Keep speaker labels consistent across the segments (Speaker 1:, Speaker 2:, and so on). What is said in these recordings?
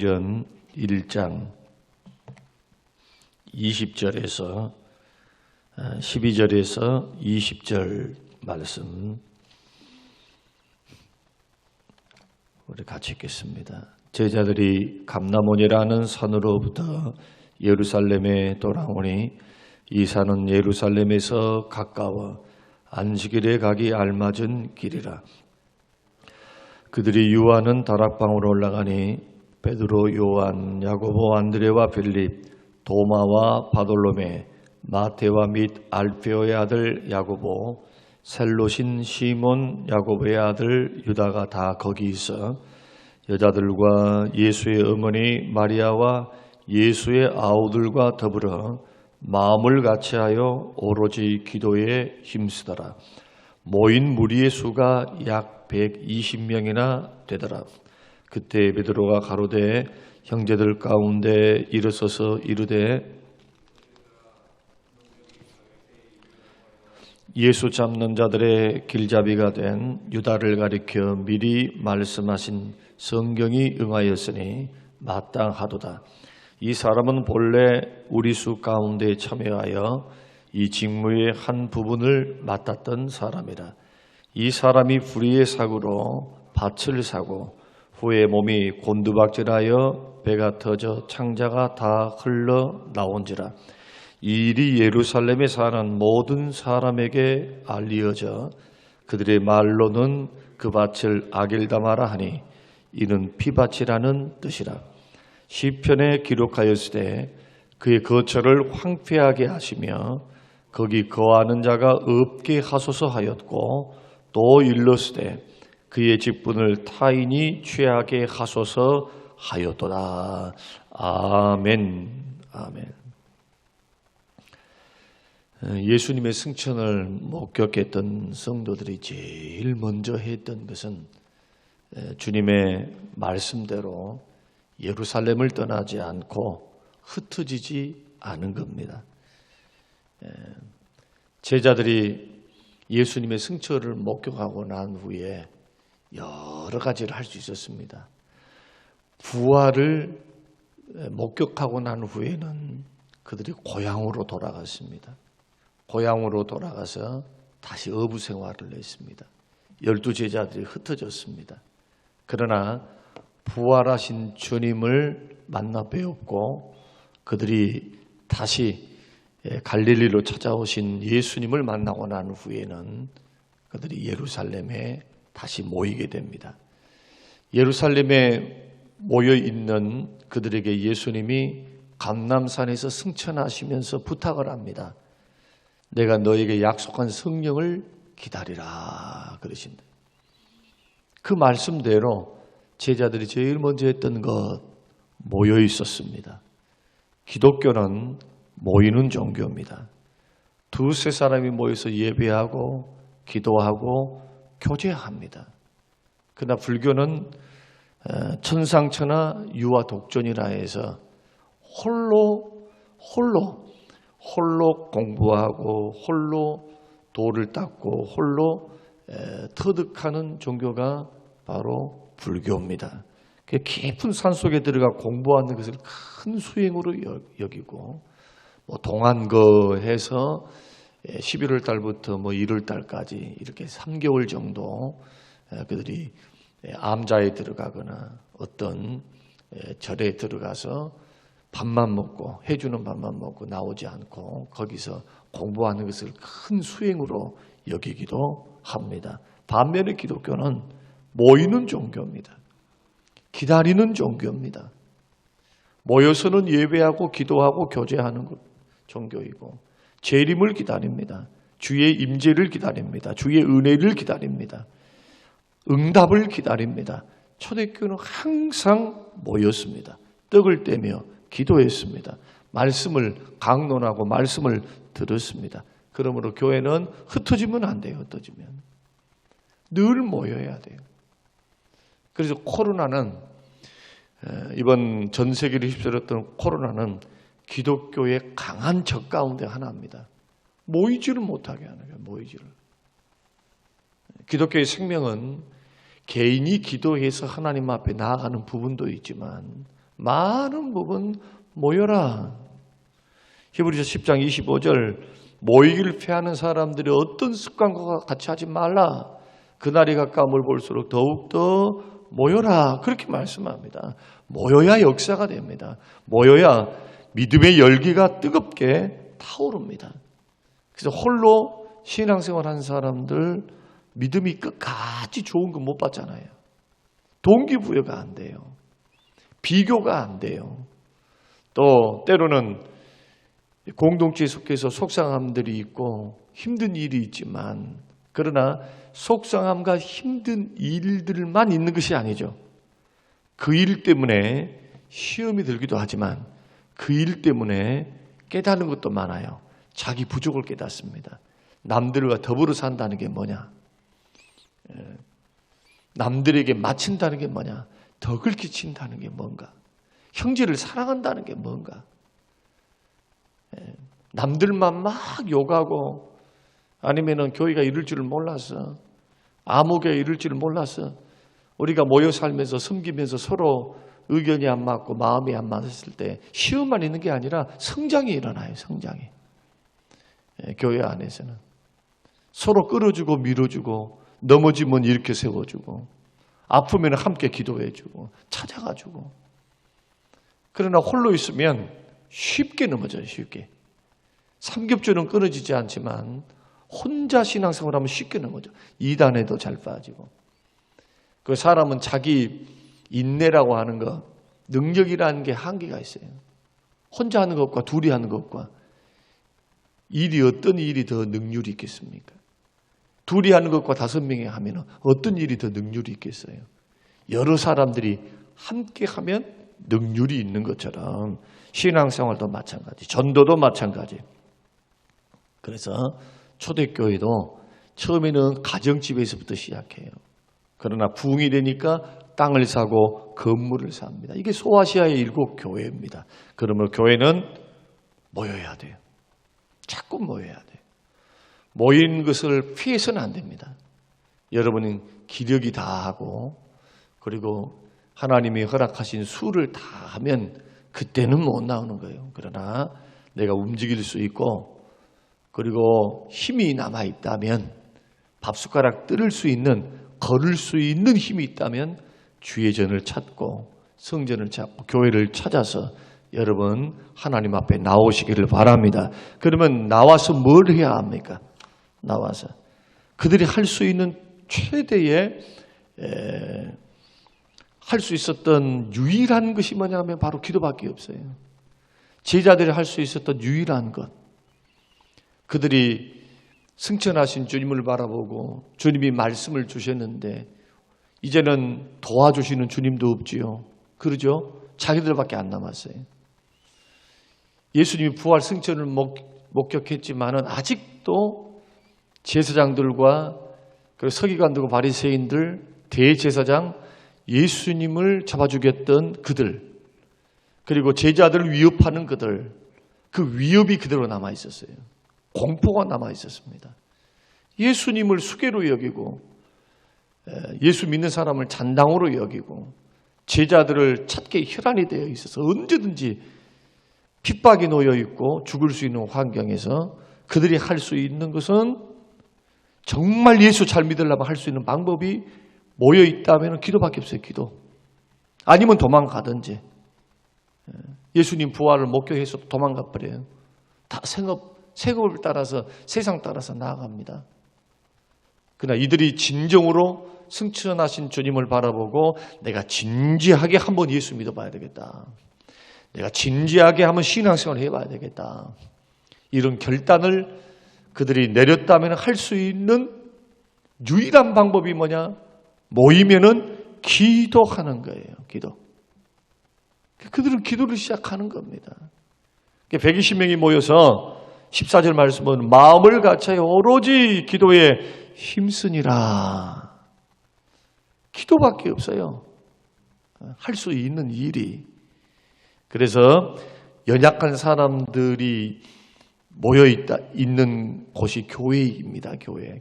Speaker 1: 사도행전 1장 20절에서 12절에서 20절 말씀 우리 같이 읽겠습니다. 제자들이 감람원이라는 산으로부터 예루살렘에 돌아오니 이 산은 예루살렘에서 가까워 안식일에 가기 알맞은 길이라. 그들이 유하는 다락방으로 올라가니 베드로, 요한, 야고보, 안드레와 빌립, 도마와 바돌로메, 마테와 및 알페오의 아들 야고보, 셀롯인 시몬, 야고보의 아들 유다가 다 거기 있어 여자들과 예수의 어머니 마리아와 예수의 아우들과 더불어 마음을 같이하여 오로지 기도에 힘쓰더라. 모인 무리의 수가 약 120명이나 되더라. 그때 베드로가 가로되 형제들 가운데 일어서서 이르되 예수 잡는 자들의 길잡이가 된 유다를 가리켜 미리 말씀하신 성경이 응하였으니 마땅하도다. 이 사람은 본래 우리 수 가운데 참여하여 이 직무의 한 부분을 맡았던 사람이라. 이 사람이 불의의 사고로 밭을 사고 후에 몸이 곤두박질하여 배가 터져 창자가 다 흘러 나온지라. 이 일이 예루살렘에 사는 모든 사람에게 알리어져 그들의 말로는 그 밭을 아겔다마라 하니 이는 피밭이라는 뜻이라. 시편에 기록하였으되 그의 거처를 황폐하게 하시며 거기 거하는 자가 없게 하소서 하였고 또 일렀으되 그의 직분을 타인이 취하게 하소서 하였도다. 아멘. 아멘. 예수님의 승천을 목격했던 성도들이 제일 먼저 했던 것은 주님의 말씀대로 예루살렘을 떠나지 않고 흩어지지 않은 겁니다. 제자들이 예수님의 승천을 목격하고 난 후에 여러 가지를 할 수 있었습니다. 부활을 목격하고 난 후에는 그들이 고향으로 돌아갔습니다. 고향으로 돌아가서 다시 어부 생활을 했습니다. 12 제자들이 흩어졌습니다. 그러나 부활하신 주님을 만나 뵈었고 그들이 다시 갈릴리로 찾아오신 예수님을 만나고 난 후에는 그들이 예루살렘에 다시 모이게 됩니다. 예루살렘에 모여 있는 그들에게 예수님이 감람산에서 승천하시면서 부탁을 합니다. 내가 너에게 약속한 성령을 기다리라 그러신다. 그 말씀대로 제자들이 제일 먼저 했던 것 모여 있었습니다. 기독교는 모이는 종교입니다. 두세 사람이 모여서 예배하고 기도하고 교제합니다. 그러나 불교는 천상천하 유아 독존이라 해서 홀로 공부하고 홀로 도를 닦고 홀로 터득하는 종교가 바로 불교입니다. 깊은 산속에 들어가 공부하는 것을 큰 수행으로 여기고 동안거 해서 11월 달부터 1월 달까지 이렇게 3개월 정도 그들이 암자에 들어가거나 어떤 절에 들어가서 밥만 먹고 해주는 밥만 먹고 나오지 않고 거기서 공부하는 것을 큰 수행으로 여기기도 합니다. 반면에 기독교는 모이는 종교입니다. 기다리는 종교입니다. 모여서는 예배하고 기도하고 교제하는 종교이고 재림을 기다립니다. 주의 임재를 기다립니다. 주의 은혜를 기다립니다. 응답을 기다립니다. 초대교회는 항상 모였습니다. 떡을 떼며 기도했습니다. 말씀을 강론하고 말씀을 들었습니다. 그러므로 교회는 흩어지면 안 돼요. 흩어지면 늘 모여야 돼요. 그래서 코로나는 이번 전 세계를 휩쓸었던 코로나는 기독교의 강한 적 가운데 하나입니다. 모이지를 못하게 하는 거예요. 모이지를. 기독교의 생명은 개인이 기도해서 하나님 앞에 나아가는 부분도 있지만 많은 부분 모여라. 히브리서 10장 25절 모이기를 피하는 사람들이 어떤 습관과 같이 하지 말라. 그날이 가까움을 볼수록 더욱더 모여라. 그렇게 말씀합니다. 모여야 역사가 됩니다. 모여야 믿음의 열기가 뜨겁게 타오릅니다. 그래서 홀로 신앙생활 한 사람들 믿음이 끝까지 좋은 거 못 받잖아요. 동기부여가 안 돼요. 비교가 안 돼요. 또 때로는 공동체에 속해서 속상함들이 있고 힘든 일이 있지만 그러나 속상함과 힘든 일들만 있는 것이 아니죠. 그 일 때문에 시험이 들기도 하지만 그 일 때문에 깨닫는 것도 많아요. 자기 부족을 깨닫습니다. 남들과 더불어 산다는 게 뭐냐? 남들에게 맞춘다는 게 뭐냐? 덕을 끼친다는 게 뭔가? 형제를 사랑한다는 게 뭔가? 남들만 막 욕하고 아니면은 교회가 이럴 줄을 몰라서 암흑에 이럴 줄을 몰라서 우리가 모여 살면서 섬기면서 서로 의견이 안 맞고 마음이 안 맞았을 때 시험만 있는 게 아니라 성장이 일어나요. 성장이. 교회 안에서는 서로 끌어주고 밀어주고 넘어지면 이렇게 세워주고 아프면 함께 기도해주고 찾아가주고. 그러나 홀로 있으면 쉽게 넘어져요. 쉽게. 삼겹줄은 끊어지지 않지만 혼자 신앙생활하면 쉽게 넘어져. 이단에도 잘 빠지고. 그 사람은 자기 인내라고 하는 거, 능력이라는 게 한계가 있어요. 혼자 하는 것과 둘이 하는 것과 어떤 일이 더 능률이 있겠습니까? 둘이 하는 것과 5명이 하면 어떤 일이 더 능률이 있겠어요? 여러 사람들이 함께 하면 능률이 있는 것처럼 신앙생활도 마찬가지, 전도도 마찬가지. 그래서 초대교회도 처음에는 가정집에서부터 시작해요. 그러나 부흥이 되니까 땅을 사고 건물을 삽니다. 이게 소아시아의 7교회입니다. 그러면 교회는 모여야 돼요. 자꾸 모여야 돼요. 모인 것을 피해서는 안 됩니다. 여러분은 기력이 다하고 그리고 하나님이 허락하신 수를 다 하면 그때는 못 나오는 거예요. 그러나 내가 움직일 수 있고 그리고 힘이 남아있다면 밥숟가락 뜯을 수 있는 걸을 수 있는 힘이 있다면 주의 전을 찾고 성전을 찾고 교회를 찾아서 여러분 하나님 앞에 나오시기를 바랍니다. 그러면 나와서 뭘 해야 합니까? 나와서 그들이 할 수 있는 최대의 할 수 있었던 유일한 것이 뭐냐면 바로 기도밖에 없어요. 제자들이 할 수 있었던 유일한 것. 그들이 승천하신 주님을 바라보고 주님이 말씀을 주셨는데 이제는 도와주시는 주님도 없지요. 그러죠? 자기들밖에 안 남았어요. 예수님이 부활 승천을 목격했지만은 아직도 제사장들과 서기관들과 바리새인들, 대제사장, 예수님을 잡아주겠던 그들, 그리고 제자들을 위협하는 그들, 그 위협이 그대로 남아 있었어요. 공포가 남아 있었습니다. 예수님을 수괴로 여기고 예수 믿는 사람을 잔당으로 여기고 제자들을 찾게 혈안이 되어 있어서 언제든지 핍박이 놓여 있고 죽을 수 있는 환경에서 그들이 할 수 있는 것은 정말 예수 잘 믿으려면 할 수 있는 방법이 모여 있다면 기도밖에 없어요. 기도. 아니면 도망가든지. 예수님 부활을 목격해서 도망가 버려요. 다 생업을 따라서 세상 따라서 나아갑니다. 그러나 이들이 진정으로 승천하신 주님을 바라보고 내가 진지하게 한번 예수 믿어봐야 되겠다. 내가 진지하게 한번 신앙생활을 해봐야 되겠다. 이런 결단을 그들이 내렸다면 할 수 있는 유일한 방법이 뭐냐? 모이면은 기도하는 거예요. 기도. 그들은 기도를 시작하는 겁니다. 120명이 모여서 14절 말씀은 마음을 같이하여 오로지 기도에 힘쓰니라. 기도밖에 없어요. 할 수 있는 일이. 그래서 연약한 사람들이 모여 있는 곳이 교회입니다.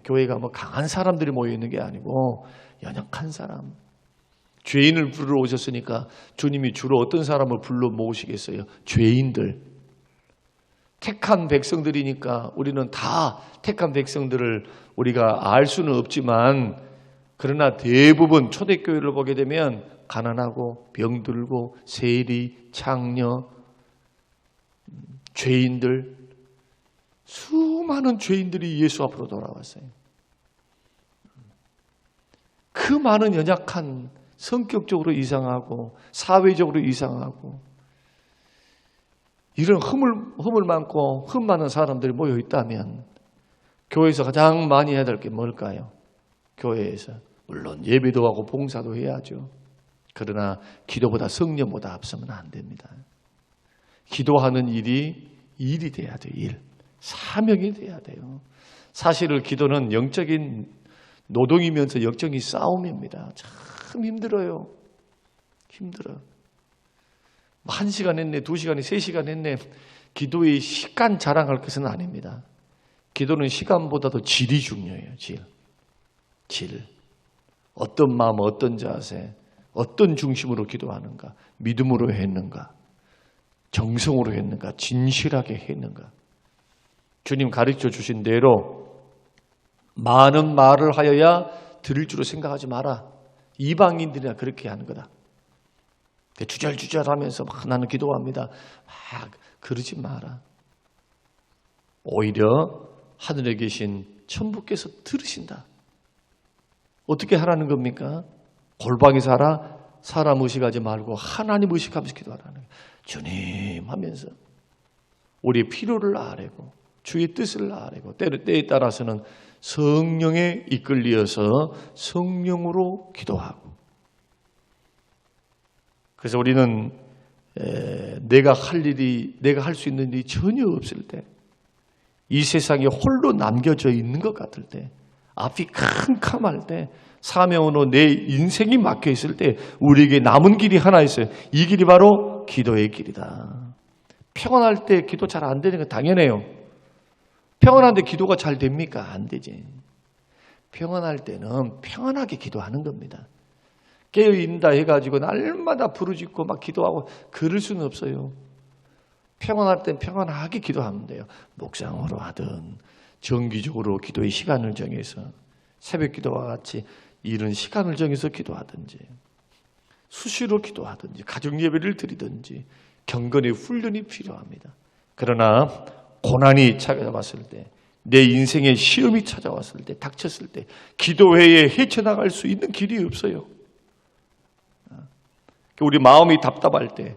Speaker 1: 교회가 뭐 강한 사람들이 모여 있는 게 아니고 연약한 사람. 죄인을 부르러 오셨으니까 주님이 주로 어떤 사람을 불러 모으시겠어요? 죄인들. 택한 백성들이니까 우리는 다 택한 백성들을 우리가 알 수는 없지만, 그러나 대부분 초대교회를 보게 되면 가난하고 병들고 세리, 창녀, 죄인들, 수많은 죄인들이 예수 앞으로 돌아왔어요. 그 많은 연약한, 성격적으로 이상하고 사회적으로 이상하고 이런 허물 많고 흠 많은 사람들이 모여 있다면 교회에서 가장 많이 해야 될 게 뭘까요? 교회에서 물론 예배도 하고 봉사도 해야죠. 그러나 기도보다 성령보다 앞서면 안 됩니다. 기도하는 일이 돼야 돼요. 일. 사명이 돼야 돼요. 사실은 기도는 영적인 노동이면서 영적인 싸움입니다. 참 힘들어요. 힘들어. 1시간 했네, 2시간, 3시간 했네. 기도의 시간 자랑할 것은 아닙니다. 기도는 시간보다도 질이 중요해요. 질. 어떤 마음, 어떤 자세, 어떤 중심으로 기도하는가, 믿음으로 했는가, 정성으로 했는가, 진실하게 했는가. 주님 가르쳐 주신 대로 많은 말을 하여야 들을 줄로 생각하지 마라. 이방인들이나 그렇게 하는 거다. 주절주절하면서 막 나는 기도합니다. 막 그러지 마라. 오히려 하늘에 계신 천부께서 들으신다. 어떻게 하라는 겁니까? 골방에 살아 사람 의식하지 말고 하나님 의식하면서 기도하라는 거예요. 주님 하면서 우리의 필요를 아뢰고 주의 뜻을 아뢰고 때에 따라서는 성령에 이끌려서 성령으로 기도하고. 그래서 우리는 내가 할 수 있는 일이 전혀 없을 때, 이 세상에 홀로 남겨져 있는 것 같을 때, 앞이 캄캄할 때, 사명으로 내 인생이 막혀 있을 때 우리에게 남은 길이 하나 있어요. 이 길이 바로 기도의 길이다. 평안할 때 기도 잘 안 되는 건 당연해요. 평안한데 기도가 잘 됩니까? 안 되지. 평안할 때는 평안하게 기도하는 겁니다. 깨어있다 해가지고 날마다 부르짖고 막 기도하고 그럴 수는 없어요. 평안할 땐 평안하게 기도하면 돼요. 묵상으로 하든 정기적으로 기도의 시간을 정해서 새벽 기도와 같이 이런 시간을 정해서 기도하든지 수시로 기도하든지 가정 예배를 드리든지 경건의 훈련이 필요합니다. 그러나 고난이 찾아왔을 때, 내 인생의 시험이 찾아왔을 때, 닥쳤을 때 기도회에 헤쳐나갈 수 있는 길이 없어요. 우리 마음이 답답할 때,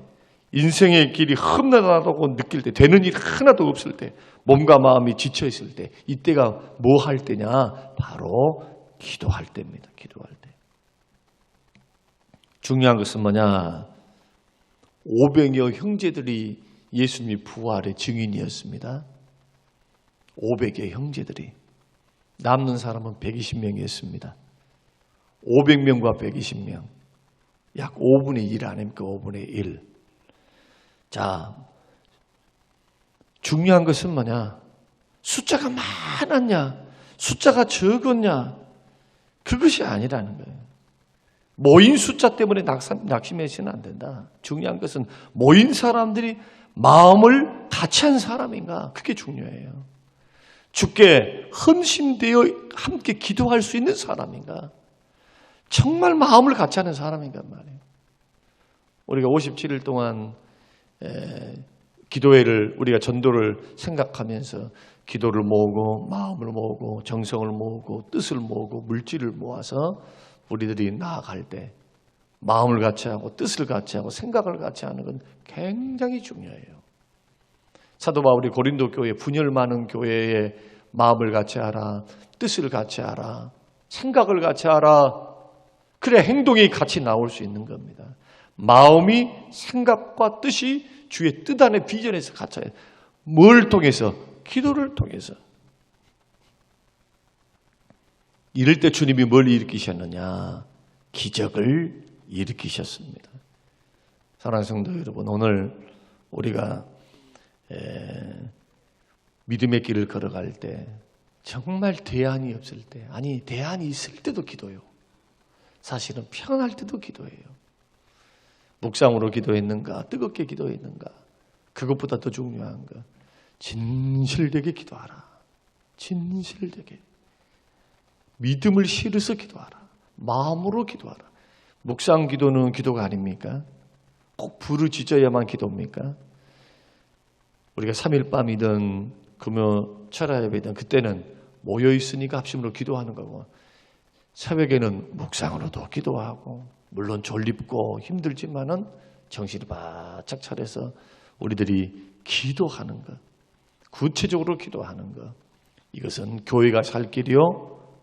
Speaker 1: 인생의 길이 험난하다고 느낄 때, 되는 일 하나도 없을 때, 몸과 마음이 지쳐있을 때, 이때가 뭐 할 때냐? 바로 기도할 때입니다. 기도할 때. 중요한 것은 뭐냐? 500여 형제들이 예수님이 부활의 증인이었습니다. 500여 형제들이. 남는 사람은 120명이었습니다. 500명과 120명. 약 5분의 1 아닙니까? 5분의 1. 자, 중요한 것은 뭐냐? 숫자가 많았냐? 숫자가 적었냐? 그것이 아니라는 거예요. 모인 숫자 때문에 낙심해서는 안 된다. 중요한 것은 모인 사람들이 마음을 같이 한 사람인가? 그게 중요해요. 주께 헌신되어 함께 기도할 수 있는 사람인가? 정말 마음을 같이 하는 사람인가 말이에요. 우리가 57일 동안 기도회를, 우리가 전도를 생각하면서 기도를 모으고 마음을 모으고 정성을 모으고 뜻을 모으고 물질을 모아서 우리들이 나아갈 때 마음을 같이 하고 뜻을 같이 하고 생각을 같이 하는 건 굉장히 중요해요. 사도 바울이 고린도 교회, 분열 많은 교회에 마음을 같이 하라, 뜻을 같이 하라, 생각을 같이 하라. 그래 행동이 같이 나올 수 있는 겁니다. 마음이 생각과 뜻이 주의 뜻 안에 비전에서 같이 해요. 뭘 통해서? 기도를 통해서. 이럴 때 주님이 뭘 일으키셨느냐? 기적을 일으키셨습니다. 사랑하는 성도 여러분, 오늘 우리가 믿음의 길을 걸어갈 때 정말 대안이 없을 때, 아니 대안이 있을 때도 기도요. 사실은 평안할 때도 기도해요. 묵상으로 기도했는가, 뜨겁게 기도했는가, 그것보다 더 중요한 거, 진실되게 기도하라. 진실되게. 믿음을 실어서 기도하라. 마음으로 기도하라. 묵상 기도는 기도가 아닙니까? 꼭 부르짖어야만 기도입니까? 우리가 3일 밤이든 금요 철야 예배든 그때는 모여있으니까 합심으로 기도하는 거고, 새벽에는 묵상으로도 기도하고, 물론 졸립고 힘들지만은 정신이 바짝 차려서 우리들이 기도하는 것, 구체적으로 기도하는 것, 이것은 교회가 살 길이요,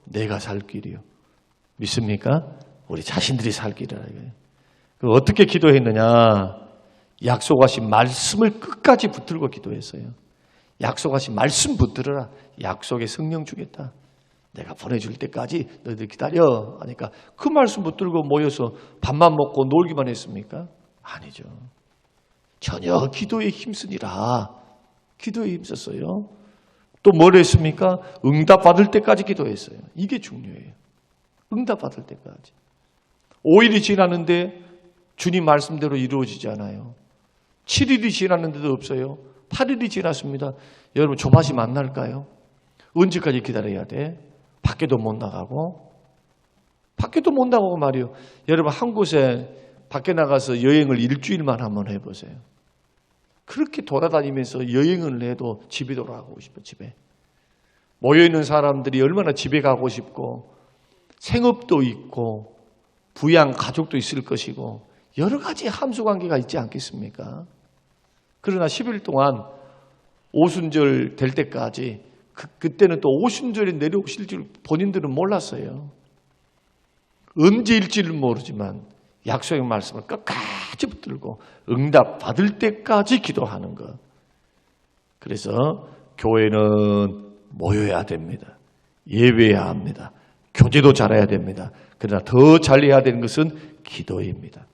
Speaker 1: 내가 살 길이요. 믿습니까? 우리 자신들이 살 길이라 이거예요. 어떻게 기도했느냐? 약속하신 말씀을 끝까지 붙들고 기도했어요. 약속하신 말씀 붙들어라. 약속의 성령 주겠다. 내가 보내줄 때까지 너희들 기다려 하니까 그 말씀 붙들고 모여서 밥만 먹고 놀기만 했습니까? 아니죠. 전혀 기도에 힘쓰니라. 기도에 힘썼어요. 또 뭘 했습니까? 응답받을 때까지 기도했어요. 이게 중요해요. 응답받을 때까지. 5일이 지났는데 주님 말씀대로 이루어지지 않아요. 7일이 지났는데도 없어요. 8일이 지났습니다. 여러분 조바심 안 날까요? 언제까지 기다려야 돼? 밖에도 못 나가고. 밖에도 못 나가고 말이요. 여러분 한 곳에 밖에 나가서 여행을 일주일만 한번 해보세요. 그렇게 돌아다니면서 여행을 해도 집에 돌아가고 싶어. 집에. 모여있는 사람들이 얼마나 집에 가고 싶고 생업도 있고 부양 가족도 있을 것이고 여러 가지 함수관계가 있지 않겠습니까? 그러나 10일 동안 오순절 될 때까지 그때는 또 오순절이 내려오실 줄 본인들은 몰랐어요. 언제일지는 모르지만 약속의 말씀을 끝까지 붙들고 응답 받을 때까지 기도하는 것. 그래서 교회는 모여야 됩니다. 예배해야 합니다. 교제도 잘해야 됩니다. 그러나 더 잘해야 되는 것은 기도입니다.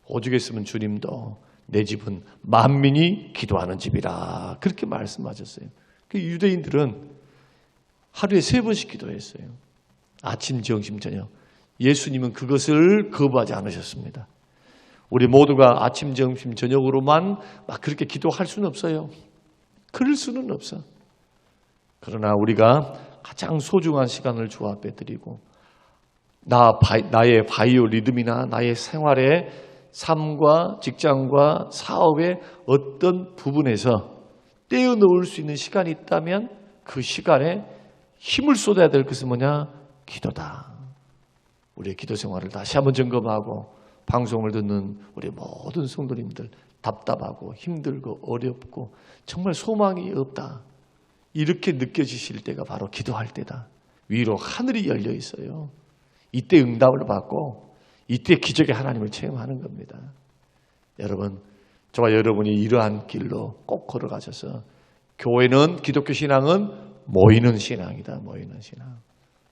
Speaker 1: 오죽했으면 주님도 내 집은 만민이 기도하는 집이라 그렇게 말씀하셨어요. 그 유대인들은 하루에 3번씩 기도했어요. 아침, 점심, 저녁. 예수님은 그것을 거부하지 않으셨습니다. 우리 모두가 아침, 점심, 저녁으로만 막 그렇게 기도할 수는 없어요. 그럴 수는 없어. 그러나 우리가 가장 소중한 시간을 주 앞에 드리고 나의 바이오 리듬이나 나의 생활의 삶과 직장과 사업의 어떤 부분에서 떼어놓을 수 있는 시간이 있다면 그 시간에 힘을 쏟아야 될 것은 뭐냐? 기도다. 우리의 기도 생활을 다시 한번 점검하고 방송을 듣는 우리 모든 성도님들 답답하고 힘들고 어렵고 정말 소망이 없다. 이렇게 느껴지실 때가 바로 기도할 때다. 위로 하늘이 열려 있어요. 이때 응답을 받고 이때 기적의 하나님을 체험하는 겁니다. 여러분, 저와 여러분이 이러한 길로 꼭 걸어가셔서 교회는 기독교 신앙은 모이는 신앙이다. 모이는 신앙.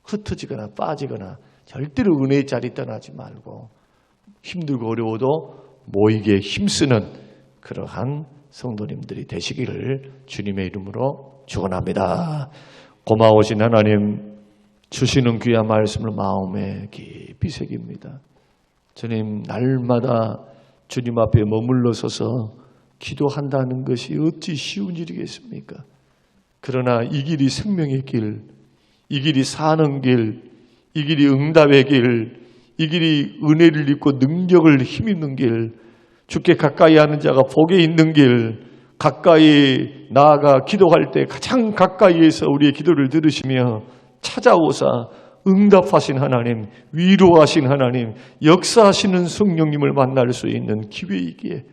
Speaker 1: 흩어지거나 빠지거나 절대로 은혜의 자리 떠나지 말고 힘들고 어려워도 모이기에 힘쓰는 그러한 성도님들이 되시기를 주님의 이름으로 축원합니다. 고마우신 하나님 주시는 귀한 말씀을 마음에 깊이 새깁니다. 주님 날마다 주님 앞에 머물러 서서 기도한다는 것이 어찌 쉬운 일이겠습니까? 그러나 이 길이 생명의 길, 이 길이 사는 길, 이 길이 응답의 길, 이 길이 은혜를 입고 능력을 힘입는 길, 주께 가까이 하는 자가 복에 있는 길, 가까이 나아가 기도할 때 가장 가까이에서 우리의 기도를 들으시며 찾아오사 응답하신 하나님, 위로하신 하나님, 역사하시는 성령님을 만날 수 있는 기회이기에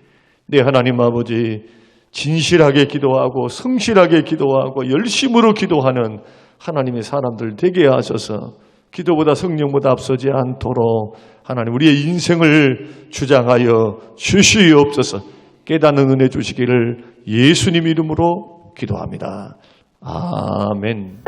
Speaker 1: 내 하나님 아버지 진실하게 기도하고 성실하게 기도하고 열심으로 기도하는 하나님의 사람들 되게 하셔서 기도보다 성령보다 앞서지 않도록 하나님 우리의 인생을 주장하여 주시옵소서. 깨닫는 은혜 주시기를 예수님 이름으로 기도합니다. 아멘.